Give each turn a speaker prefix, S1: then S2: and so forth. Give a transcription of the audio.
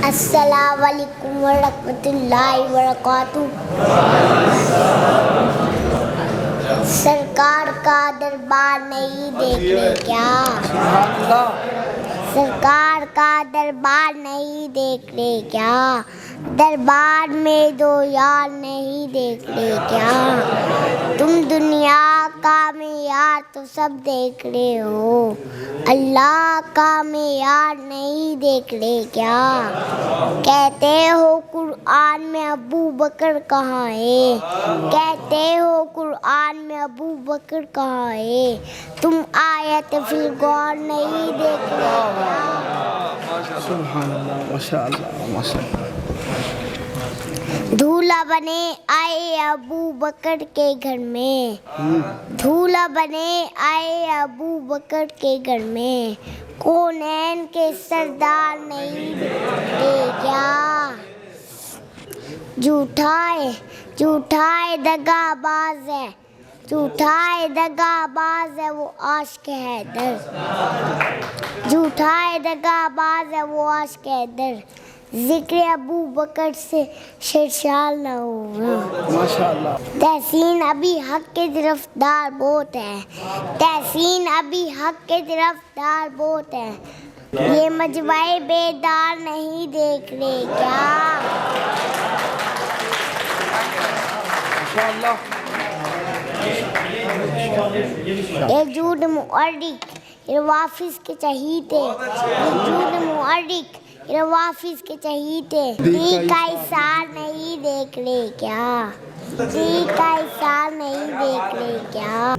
S1: السلام علیکم ورحمۃ اللہ وبرکاتہ۔ سرکار کا دربار نہیں دیکھ رہے کیا؟ سرکار کا دربار نہیں دیکھ رہے کیا؟ دربار میں دو یار نہیں دیکھ رہے کیا؟ تم دنیا کا معیار تو سب دیکھ رہے ہو، اللہ کا معیار نہیں دیکھ رہے کیا؟ کہتے ہو قرآن میں ابو بکر کہاں ہے، کہتے ہو قرآن میں ابو بکر کہاں ہے، تم آیت فی الغور نہیں دیکھ رہے کیا؟
S2: سبحان اللہ، ماشاء اللہ، ماشاء اللہ۔
S1: دھولا بنے آئے ابو بکر کے گھر میں، دھولا بنے آئے ابو بکر کے گھر میں، کونین کے سردار نہیں دیکھتے کیا؟ جھوٹا ہے دغا باز ہے، جھوٹا ہے دغا باز ہے وہ عاشق حیدر، جھوٹا ہے دغا باز ہے وہ عاشق حیدر، ذکر ابو بکر سے شرشال نہ ہوگا۔
S2: ماشاءاللہ۔
S1: تحسین ابھی حق کے طرفدار بہت ہے، تحسین ابھی حق کے طرفدار بہت ہے، یہ مجمع بیدار نہیں دیکھ رہے کیا؟
S2: ماشاءاللہ۔
S1: یہ جھوٹ محرک روافظ کے چہیتے، یہ جھوٹ محرک روافظ کے چہیتے، دی کا اثار نہیں دیکھ رہے کیا؟ دی کا اثار نہیں دیکھ رہے کیا؟